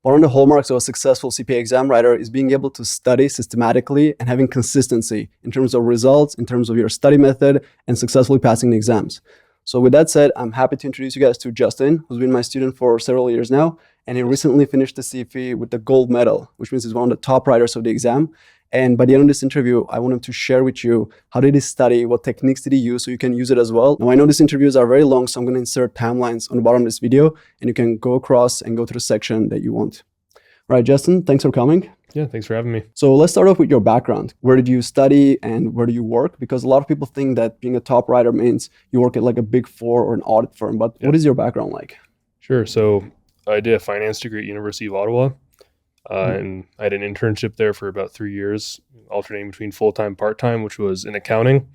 One of the hallmarks of a successful CPA exam writer is being able to study systematically and having consistency in terms of results, in terms of your study method, and successfully passing the exams. So with that said, I'm happy to introduce you guys to Justin, who's been my student for several years now, and he recently finished the CFE with the gold medal, which means he's one of the top writers of the exam. And by the end of this interview, I want him to share with you how did he study, what techniques did he use, so you can use it as well. Now, I know these interviews are very long, so I'm going to insert timelines on the bottom of this video, and you can go across and go to the section that you want. All right, Justin, thanks for coming. Yeah, thanks for having me. So let's start off with your background. Where did you study and where do you work? Because a lot of people think that being a top writer means you work at like a Big Four or an audit firm, but what is your background like? Sure. So I did a finance degree at University of Ottawa, and I had an internship there for about 3 years, alternating between full-time, part-time, which was in accounting.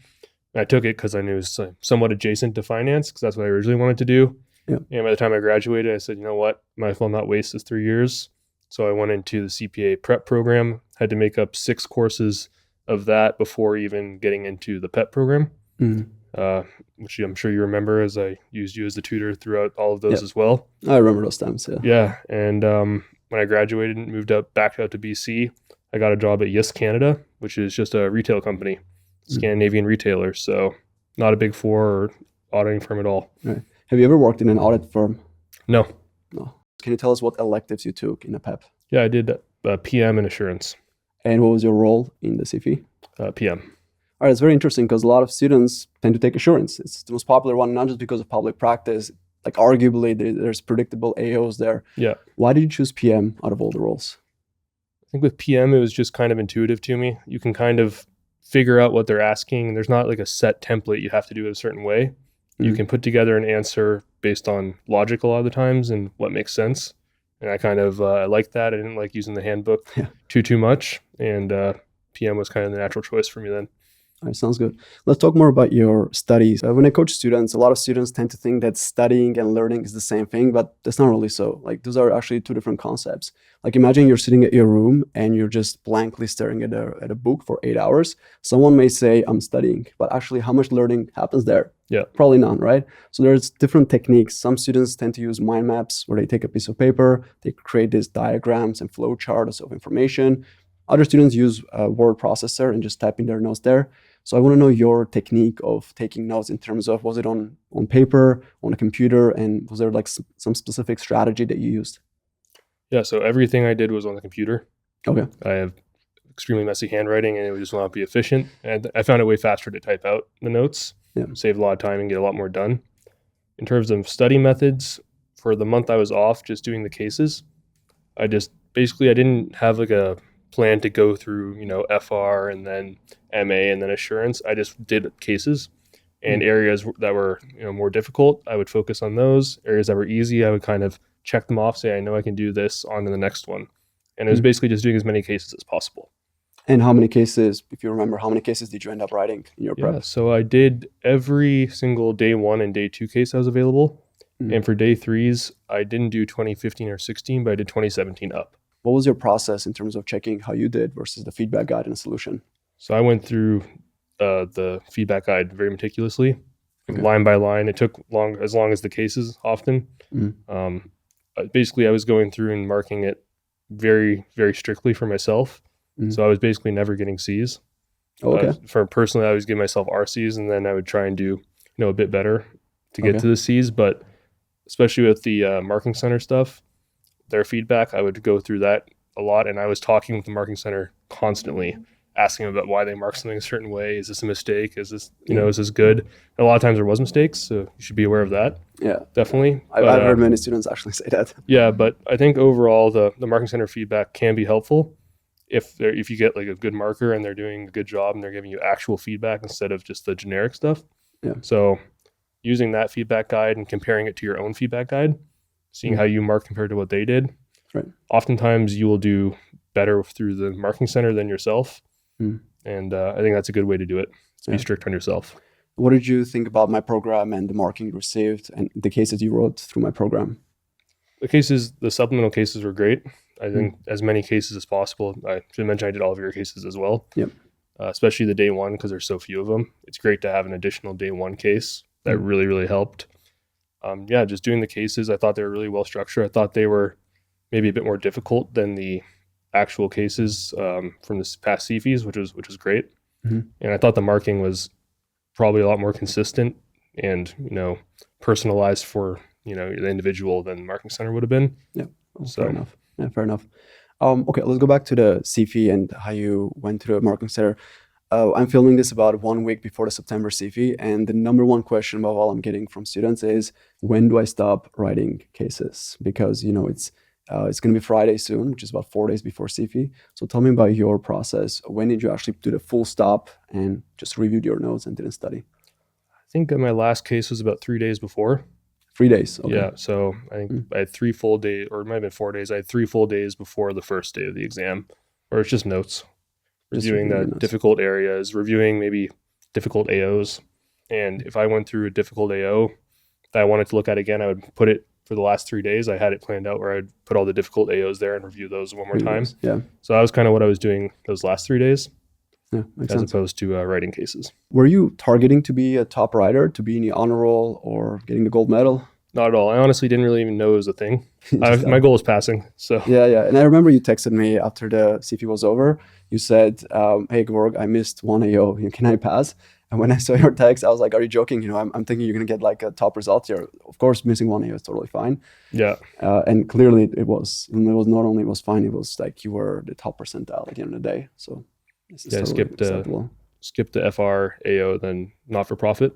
And I took it because I knew it was somewhat adjacent to finance because that's what I originally wanted to do. Yeah. And by the time I graduated, I said, you know what, might as well not waste this 3 years. So I went into the CPA PEP program, had to make up 6 courses of that before even getting into the PEP program, which I'm sure you remember as I used you as the tutor throughout all of those as well. I remember those times, yeah. Yeah, and when I graduated and moved back out to BC, I got a job at Yes Canada, which is just a retail company, Scandinavian retailer. So not a Big Four or auditing firm at all. Right. Have you ever worked in an audit firm? No. Can you tell us what electives you took in a PEP? Yeah, I did PM and assurance. And what was your role in the CFE? PM. All right, it's very interesting because a lot of students tend to take assurance. It's the most popular one, not just because of public practice. Like arguably, there's predictable AOs there. Yeah. Why did you choose PM out of all the roles? I think with PM, it was just kind of intuitive to me. You can kind of figure out what they're asking. There's not like a set template you have to do it a certain way. You can put together an answer based on logic a lot of the times and what makes sense. And I kind of I liked that. I didn't like using the handbook too much. And PM was kind of the natural choice for me then. All right, sounds good. Let's talk more about your studies. When I coach students, a lot of students tend to think that studying and learning is the same thing, but that's not really so. Like those are actually 2 different concepts. Like imagine you're sitting at your room and you're just blankly staring at a book for 8 hours. Someone may say, I'm studying, but actually how much learning happens there? Yeah. Probably none, right? So there's different techniques. Some students tend to use mind maps where they take a piece of paper, they create these diagrams and flow charts of information. Other students use a word processor and just type in their notes there. So I want to know your technique of taking notes in terms of, was it on paper, on a computer, and was there like some specific strategy that you used? Yeah, so everything I did was on the computer. Okay. I have extremely messy handwriting and it just want to be efficient. And I found it way faster to type out the notes, save a lot of time and get a lot more done. In terms of study methods, for the month I was off just doing the cases, I didn't have like a plan to go through, FR and then MA and then assurance. I just did cases and areas that were, more difficult, I would focus on those. Areas that were easy, I would kind of check them off, say, I know I can do this, on to the next one. And it was basically just doing as many cases as possible. And how many cases, if you remember, how many cases did you end up writing in your prep? Yeah, so I did every single day 1 and day 2 case that was available. And for day 3s, I didn't do 2015 or 16, but I did 2017 up. What was your process in terms of checking how you did versus the feedback guide and the solution? So I went through the feedback guide very meticulously, line by line. It took as long as the cases often. Basically, I was going through and marking it very, very strictly for myself. So I was basically never getting C's. For personally, I always give myself RCs, and then I would try and do a bit better to get to the C's. But especially with the marking center stuff, their feedback, I would go through that a lot. And I was talking with the marking center constantly, asking about why they mark something a certain way. Is this a mistake? Is this, is this good? And a lot of times there was mistakes, so you should be aware of that. Yeah, definitely. I've heard many students actually say that. Yeah, but I think overall the marking center feedback can be helpful if you get like a good marker and they're doing a good job and they're giving you actual feedback instead of just the generic stuff. Yeah. So using that feedback guide and comparing it to your own feedback guide, seeing how you mark compared to what they did. Right. Oftentimes you will do better through the marking center than yourself. And I think that's a good way to do it. Be strict on yourself. What did you think about my program and the marking you received and the cases you wrote through my program? The supplemental cases were great. I think as many cases as possible. I should mention I did all of your cases as well. Yep. Especially the day 1 because there's so few of them. It's great to have an additional day 1 case. That really, really helped. Just doing the cases, I thought they were really well structured. I thought they were maybe a bit more difficult than the actual cases from the past CFEs, which was great. Mm-hmm. And I thought the marking was probably a lot more consistent and, personalized for, the individual than Marking Center would have been. Yeah, well, So fair enough. Yeah, fair enough. Okay, let's go back to the CFE and how you went to the Marking Center. I'm filming this about 1 week before the September CFE, and the number one question above all I'm getting from students is, when do I stop writing cases? Because it's going to be Friday soon, which is about 4 days before CFE. So tell me about your process. When did you actually do the full stop and just reviewed your notes and didn't study? I think my last case was about 3 days before. 3 days. Okay. Yeah. So I think I had 3 full days, or it might have been 4 days. I had 3 full days before the first day of the exam, or it's just notes, reviewing the difficult areas, reviewing maybe difficult AOs. And if I went through a difficult AO that I wanted to look at again, I would put it for the last 3 days. I had it planned out where I'd put all the difficult AOs there and review those one more time. Yeah. So that was kind of what I was doing those last 3 days. Yeah, as opposed to writing cases. Were you targeting to be a top writer, to be in the honor roll or getting the gold medal? Not at all. I honestly didn't really even know it was a thing. My goal was passing. So yeah. And I remember you texted me after the CFE was over. You said, hey, Gevorg, I missed one AO. Can I pass? And when I saw your text, I was like, are you joking? I'm thinking you're going to get like a top result here. Of course, missing one AO is totally fine. Yeah. And clearly it was. And it was not only was fine, it was like you were the top percentile at the end of the day. So this is totally skipped the FR AO, then not for profit.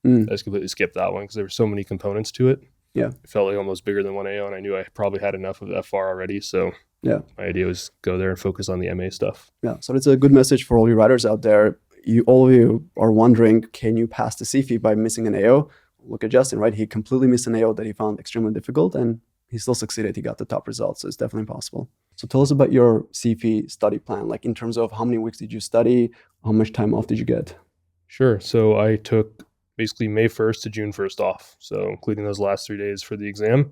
I just completely skipped that one because there were so many components to it. Yeah. It felt like almost bigger than one AO, and I knew I probably had enough of the FR already. So yeah, my idea was go there and focus on the MA stuff. Yeah. So it's a good message for all you writers out there. All of you are wondering, can you pass the CFE by missing an AO? Look at Justin, right? He completely missed an AO that he found extremely difficult, and he still succeeded. He got the top results. So it's definitely possible. So tell us about your CFE study plan, like in terms of how many weeks did you study? How much time off did you get? Sure. So I took basically May 1st to June 1st off. So including those last 3 days for the exam.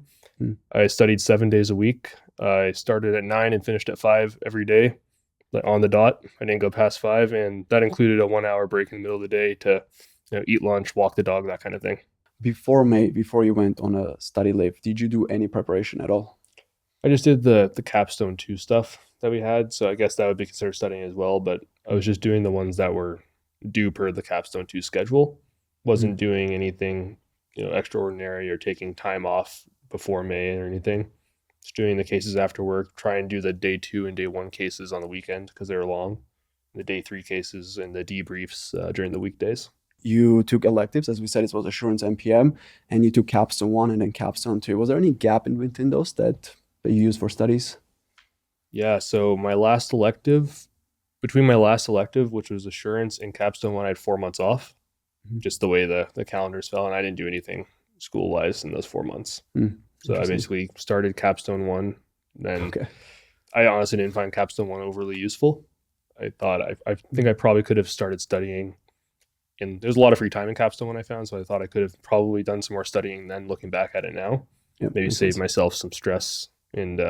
I studied 7 days a week. I started at 9 and finished at 5 every day on the dot. I didn't go past 5. And that included a 1 hour break in the middle of the day to eat lunch, walk the dog, that kind of thing. Before May, before you went on a study leave, did you do any preparation at all? I just did the capstone 2 stuff that we had. So I guess that would be considered studying as well. But I was just doing the ones that were due per the capstone 2 schedule. Wasn't doing anything extraordinary or taking time off before May or anything. Just doing the cases after work, try and do the day 2 and day 1 cases on the weekend because they were long. The day 3 cases and the debriefs during the weekdays. You took electives, as we said, it was assurance MPM, and you took capstone 1 and then capstone 2. Was there any gap in between those that you used for studies? Yeah, so between my last elective, which was assurance, and capstone 1, I had 4 months off. Just the way the calendars fell, and I didn't do anything school-wise in those 4 months. So I basically started capstone 1. Then I honestly didn't find capstone 1 overly useful. I thought I think I probably could have started studying. And there's a lot of free time in capstone 1 I found, so I thought I could have probably done some more studying then looking back at it now. Yep, maybe save myself some stress and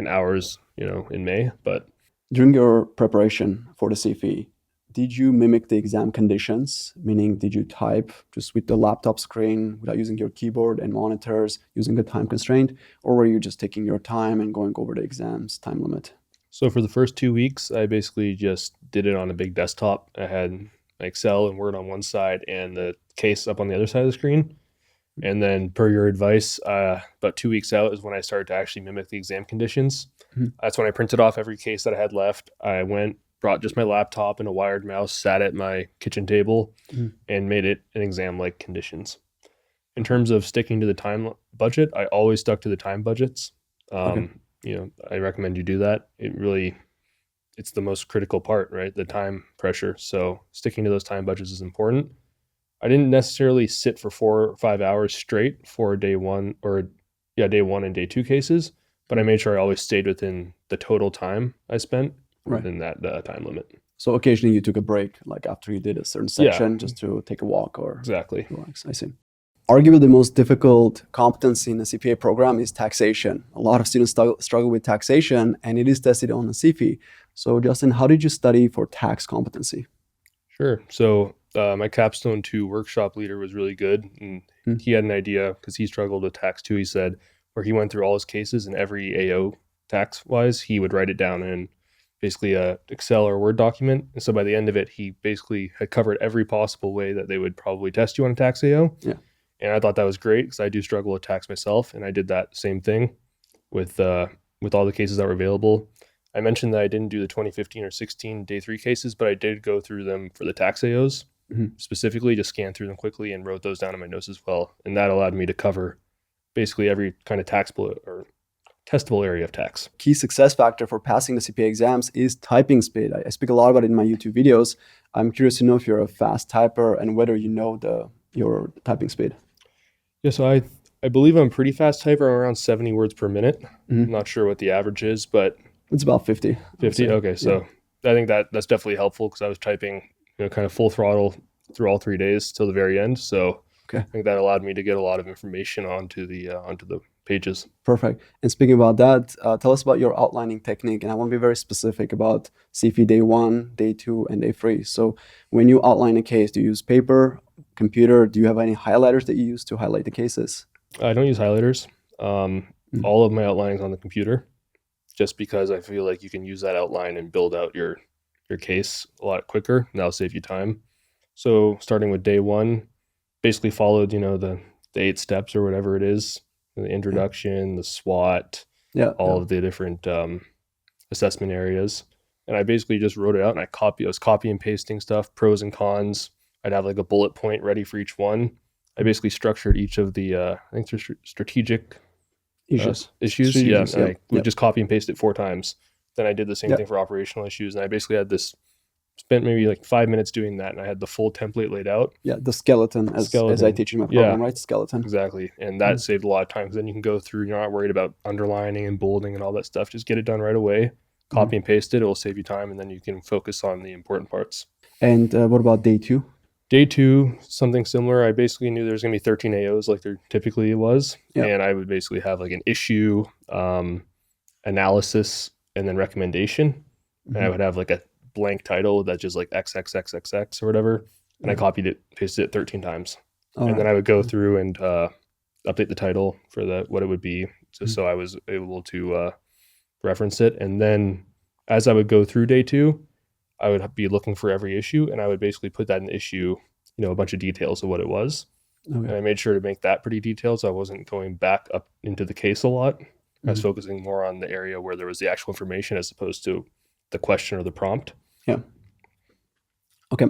hours, in May. But during your preparation for the CFE, did you mimic the exam conditions? Meaning, did you type just with the laptop screen without using your keyboard and monitors, using the time constraint? Or were you just taking your time and going over the exam's time limit? So for the first 2 weeks, I basically just did it on a big desktop. I had Excel and Word on one side and the case up on the other side of the screen. And then per your advice, about 2 weeks out is when I started to actually mimic the exam conditions. That's when I printed off every case that I had left. I brought just my laptop and a wired mouse, sat at my kitchen table, and made it an exam-like conditions. In terms of sticking to the time budget, I always stuck to the time budgets. I recommend you do that. It's the most critical part, right? The time pressure. So sticking to those time budgets is important. I didn't necessarily sit for 4 or 5 hours straight for day 1 and day 2 cases, but I made sure I always stayed within the total time I spent within that time limit. So occasionally you took a break, like after you did a certain section, just to take a walk or exactly. Relax. I see. Arguably the most difficult competency in the CPA program is taxation. A lot of students struggle with taxation, and it is tested on the CFE. So Justin, how did you study for tax competency? Sure. So my capstone 2 workshop leader was really good, and he had an idea because he struggled with tax too. He said where he went through all his cases and every AO tax wise, he would write it down in basically a Excel or Word document. And so by the end of it, he basically had covered every possible way that they would probably test you on a tax AO. Yeah. And I thought that was great because I do struggle with tax myself. And I did that same thing with all the cases that were available. I mentioned that I didn't do the 2015 or 16 day 3 cases, but I did go through them for the tax AOs, specifically just scanned through them quickly and wrote those down in my notes as well. And that allowed me to cover basically every kind of taxable or testable area of tax. Key success factor for passing the CPA exams is typing speed. I speak a lot about it in my YouTube videos. I'm curious to know if you're a fast typer and whether you know your typing speed. Yeah, so I believe I'm pretty fast typer, around 70 words per minute. I'm not sure what the average is, but it's about 50. 50? Okay, so yeah. I think that's definitely helpful because I was typing kind of full throttle through all 3 days till the very end. So I think that allowed me to get a lot of information onto the pages. Perfect. And speaking about that, tell us about your outlining technique. And I want to be very specific about CFE day 1, day 2, and day 3. So when you outline a case, do you use paper, computer? Do you have any highlighters that you use to highlight the cases? I don't use highlighters. All of my outlining is on the computer, just because I feel like you can use that outline and build out your case a lot quicker, and that'll save you time. So starting with day 1, basically followed the 8 steps or whatever it is, the introduction, the SWOT, all of the different assessment areas. And I basically just wrote it out, and I was copy and pasting stuff, pros and cons. I'd have like a bullet point ready for each one. I basically structured each of the I think strategic issues. I would just copy and paste it 4 times. Then I did the same thing for operational issues, and I basically had spent maybe like 5 minutes doing that, and I had the full template laid out. Yeah, the skeleton, as I teach in my program, right? Skeleton. Exactly. And that saved a lot of time, because then you can go through, you're not worried about underlining and bolding and all that stuff. Just get it done right away, copy and paste it. It will save you time, and then you can focus on the important parts. And what about day 2? Day 2, something similar. I basically knew there was going to be 13 AOs like there typically was. And I would basically have like an issue, analysis, and then recommendation. And I would have like a blank title that's just like XXXXX or whatever. And I copied it, pasted it 13 times. And then I would go through and update the title for what it would be, just so I was able to reference it. And then as I would go through day 2, I would be looking for every issue, and I would basically put that in the issue, a bunch of details of what it was. And I made sure to make that pretty detailed, so I wasn't going back up into the case a lot. I was focusing more on the area where there was the actual information as opposed to the question or the prompt. Yeah. Okay.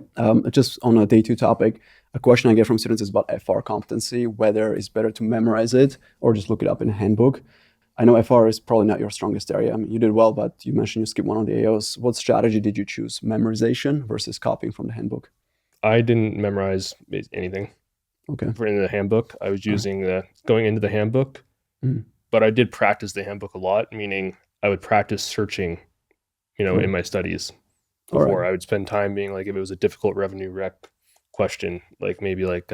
Just on a day 2 topic, a question I get from students is about FR competency, whether it's better to memorize it or just look it up in a handbook. I know FR is probably not your strongest area. I mean, you did well, but you mentioned you skipped one on the AOs. What strategy did you choose? Memorization versus copying from the handbook? I didn't memorize anything. Okay. For in the handbook, I was using going into the handbook, but I did practice the handbook a lot, meaning I would practice searching, in my studies before. I would spend time being like, if it was a difficult revenue rec question, like maybe like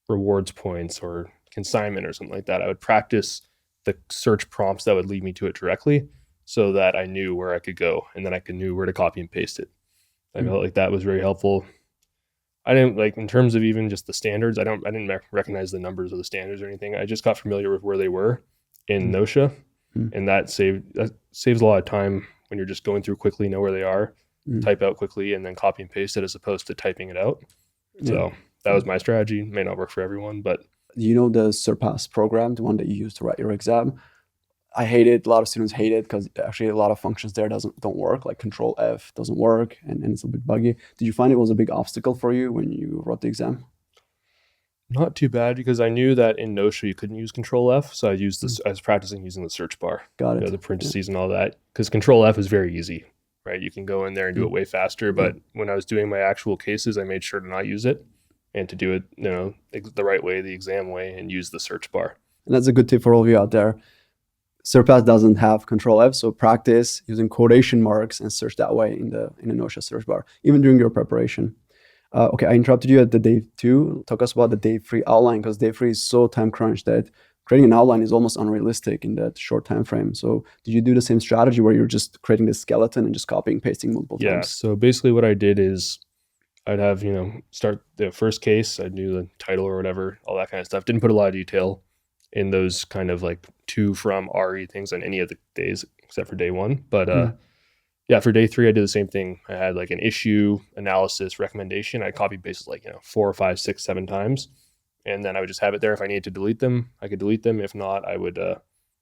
rewards points or consignment or something like that, I would practice the search prompts that would lead me to it directly, so that I knew where I could go, and then I knew where to copy and paste it. I felt like that was very helpful. I didn't like, in terms of even just the standards, I didn't recognize the numbers of the standards or anything. I just got familiar with where they were in Notia, and that saves a lot of time when you're just going through quickly, know where they are, type out quickly, and then copy and paste it as opposed to typing it out. So that was my strategy. It may not work for everyone, but you know the Surpass program, the one that you use to write your exam? I hate it. A lot of students hate it because actually a lot of functions there don't work, like Control F doesn't work, and it's a bit buggy. Did you find it was a big obstacle for you when you wrote the exam? Not too bad, because I knew that in Notia you couldn't use Control F, so I was practicing using the search bar. Got it. The parentheses and all that, because Control F is very easy, right? You can go in there and do it way faster. But when I was doing my actual cases, I made sure to not use it, and to do it, the right way, the exam way, and use the search bar. And that's a good tip for all of you out there. Surpass doesn't have Control F, so practice using quotation marks and search that way in the Notia search bar, even during your preparation. Okay, I interrupted you at the day 2. Talk us about the day 3 outline, because day 3 is so time crunched that creating an outline is almost unrealistic in that short time frame. So did you do the same strategy where you're just creating the skeleton and just copying, pasting multiple times? Yeah, so basically what I did is I'd have, start the first case. I knew the title or whatever, all that kind of stuff. Didn't put a lot of detail. in those kind of like to, from, RE things on any of the days except for day one. But yeah, for day 3, I did the same thing. I had like an issue, analysis, recommendation. I copy pasted like, 4, 5, 6, 7 times. And then I would just have it there. If I needed to delete them, I could delete them. If not, I would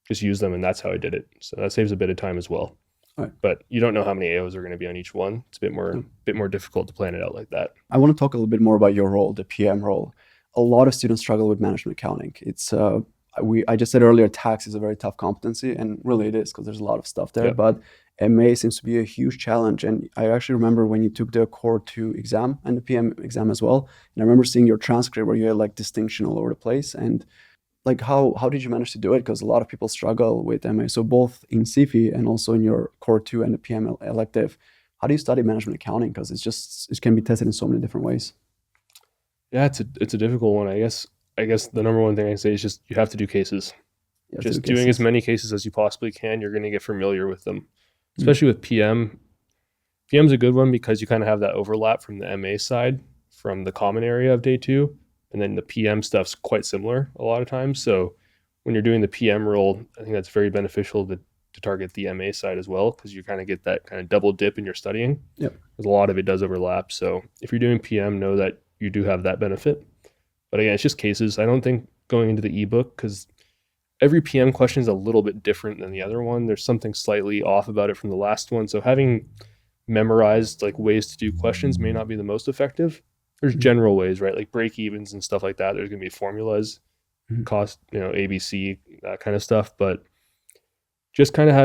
just use them. And that's how I did it. So that saves a bit of time as well. Right. But you don't know how many AOs are going to be on each one. It's a bit more difficult to plan it out like that. I want to talk a little bit more about your role, the PM role. A lot of students struggle with management accounting. It's I just said earlier, tax is a very tough competency, and really it is because there's a lot of stuff there. Yep. But MA seems to be a huge challenge. And I actually remember when you took the Core 2 exam and the PM exam as well. And I remember seeing your transcript where you had like distinction all over the place. And like how did you manage to do it? Because a lot of people struggle with MA. So both in CFE and also in your Core 2 and the PM elective, how do you study management accounting? Because it can be tested in so many different ways. Yeah, it's a difficult one. I guess the number one thing I say is just you have to do cases. Just doing as many cases as you possibly can, you're going to get familiar with them. Especially with PM. PM's a good one because you kind of have that overlap from the MA side, from the common area of day 2, and then the PM stuff's quite similar a lot of times. So when you're doing the PM role, I think that's very beneficial to target the MA side as well, because you kind of get that kind of double dip in your studying. Yep. Because a lot of it does overlap. So if you're doing PM, know that you do have that benefit. But again, it's just cases. I don't think going into the ebook, because every PM question is a little bit different than the other one. There's something slightly off about it from the last one. So having memorized like ways to do questions may not be the most effective. There's general ways, right? Like break evens and stuff like that. There's going to be formulas, cost, ABC, that kind of stuff. But just kind of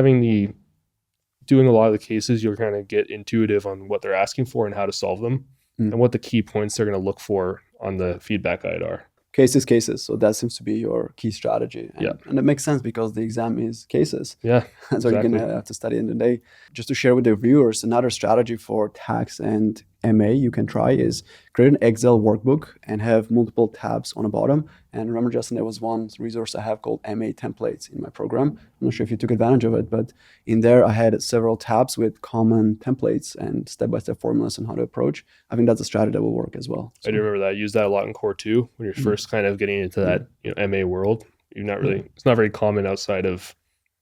doing a lot of the cases, you'll kind of get intuitive on what they're asking for and how to solve them and what the key points they're going to look for on the feedback guide are. Cases. So that seems to be your key strategy. And it makes sense because the exam is cases. Yeah. That's what you're going to have to study in the day. Just to share with the viewers, another strategy for tax and MA you can try is create an Excel workbook and have multiple tabs on the bottom. And remember, Justin, there was one resource I have called MA templates in my program. I'm not sure if you took advantage of it, but in there I had several tabs with common templates and step-by-step formulas on how to approach. I think that's a strategy that will work as well. So, I do remember that. I used that a lot in Core 2 when you're first kind of getting into that MA world. It's not very common outside of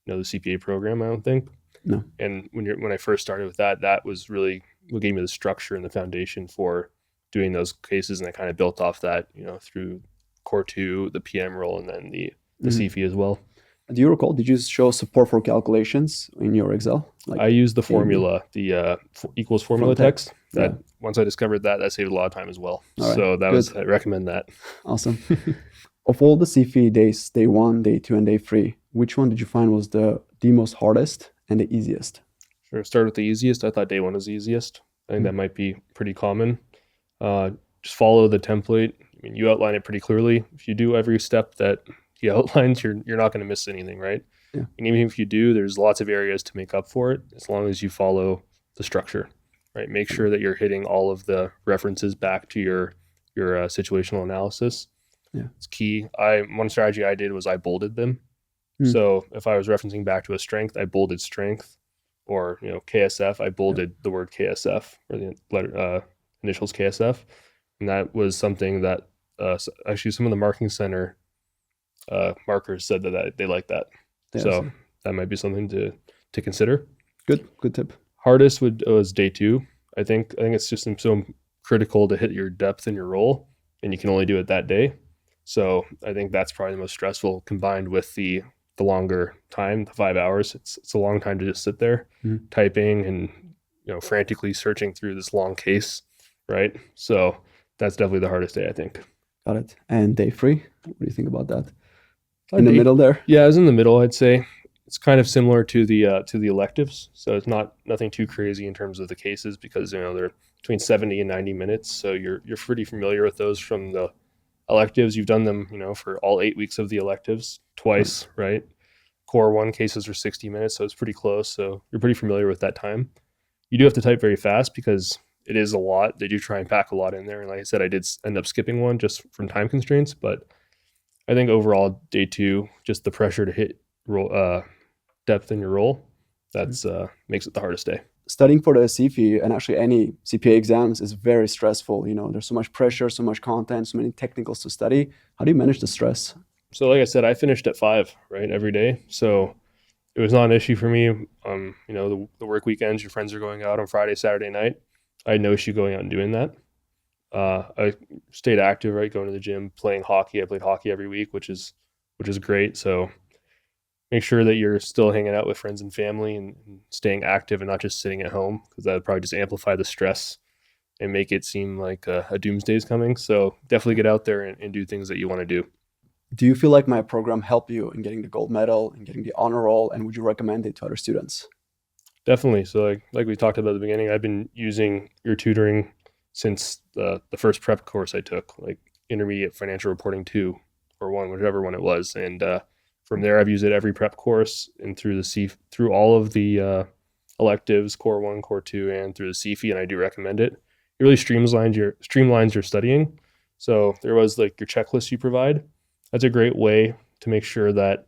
the CPA program, I don't think. No. And when I first started with that was really what gave me the structure and the foundation for doing those cases, and I kind of built off that, through Core 2, the PM role, and then the CFE as well. Do you recall, did you show support for calculations in your Excel? I used the formula, the equals formula text. Once I discovered that saved a lot of time as well. Right. So I recommend that. Awesome. Of all the CFE days, day 1, day 2, and day 3, which one did you find was the most hardest and the easiest? Sure. Start with the easiest. I thought day 1 was the easiest. I think that might be pretty common. Just follow the template. I mean, you outline it pretty clearly. If you do every step that he outlines, you're not going to miss anything, right? Yeah. And even if you do, there's lots of areas to make up for it as long as you follow the structure, right? Make sure that you're hitting all of the references back to your situational analysis. Yeah, it's key. One strategy I did was I bolded them. So if I was referencing back to a strength, I bolded strength, or KSF, I bolded the word KSF, or the letter initials KSF, and that was something that actually some of the marking center markers said that they like that. Yeah, so that might be something to consider. Good tip. Hardest was day 2. I think it's just so critical to hit your depth in your role, and you can only do it that day. So I think that's probably the most stressful, combined with the longer time, the 5 hours. It's a long time to just sit there typing and frantically searching through this long case, right? So that's definitely the hardest day, I think. Got it. And day 3, what do you think about that? In the middle there? Yeah, I was in the middle, I'd say. It's kind of similar to the electives. So it's nothing too crazy in terms of the cases, because they're between 70 and 90 minutes. So you're pretty familiar with those from the electives. You've done them, for all 8 weeks of the electives twice, right? Core 1 cases are 60 minutes, so it's pretty close. So you're pretty familiar with that time. You do have to type very fast because it is a lot. They do try and pack a lot in there. And like I said, I did end up skipping one just from time constraints. But I think overall, day 2, just the pressure to hit depth in your role, that's makes it the hardest day. Studying for the CFE and actually any CPA exams is very stressful. There's so much pressure, so much content, so many technicals to study. How do you manage the stress? So like I said, I finished at 5, right, every day. So it was not an issue for me. The work weekends, your friends are going out on Friday, Saturday night. I had no issue going out and doing that. I stayed active, right, going to the gym, playing hockey. I played hockey every week, which is great. So make sure that you're still hanging out with friends and family and staying active and not just sitting at home, because that would probably just amplify the stress and make it seem like a doomsday is coming. So definitely get out there and do things that you want to do. Do you feel like my program helped you in getting the gold medal and getting the honor roll, and would you recommend it to other students? Definitely. So like we talked about at the beginning, I've been using your tutoring since the first prep course I took, like intermediate financial reporting 2 or 1, whichever one it was. And from there, I've used it every prep course and through all of the electives, core 1, core 2, and through the CFE, and I do recommend it. It really streamlines your studying. So there was like your checklist you provide. That's a great way to make sure that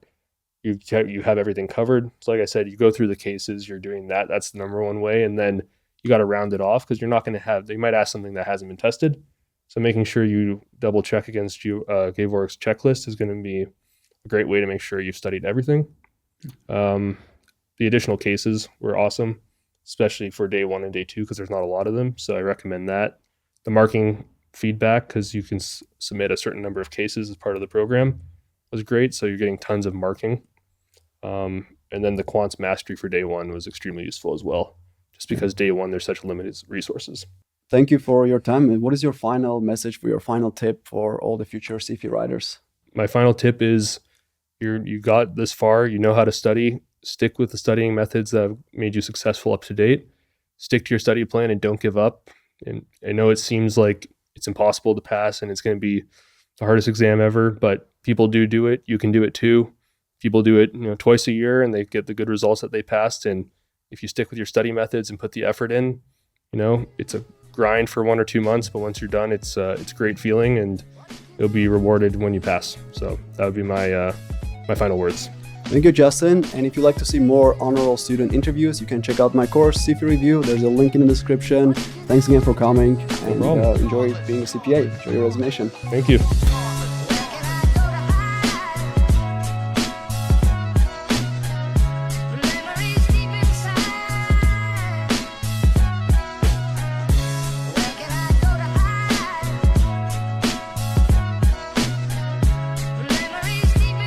you have everything covered. So like I said, you go through the cases, you're doing that. That's the number one way. And then you got to round it off, because you're not going to they might ask something that hasn't been tested. So making sure you double check against Gevorg's checklist is going to be a great way to make sure you've studied everything. The additional cases were awesome, especially for day 1 and day 2, because there's not a lot of them. So I recommend that. The marking feedback, because you can submit a certain number of cases as part of the program, was great. So you're getting tons of marking. And then the quants mastery for day 1 was extremely useful as well, just because day 1 there's such limited resources. Thank you for your time. And what is your final message, for your final tip for all the future CFE writers? My final tip is you got this far, you know how to study, stick with the studying methods that have made you successful up to date, stick to your study plan and don't give up. And I know it seems like it's impossible to pass and it's going to be the hardest exam ever, but people do it. You can do it too. People do it, twice a year, and they get the good results that they passed. And if you stick with your study methods and put the effort in, it's a grind for 1 or 2 months, but once you're done, it's a great feeling, and you'll be rewarded when you pass. So that would be my final words. Thank you, Justin. And if you'd like to see more honor roll student interviews, you can check out my course, CFE Review. There's a link in the description. Thanks again for coming, and enjoy being a CPA. Enjoy your resignation. Thank you.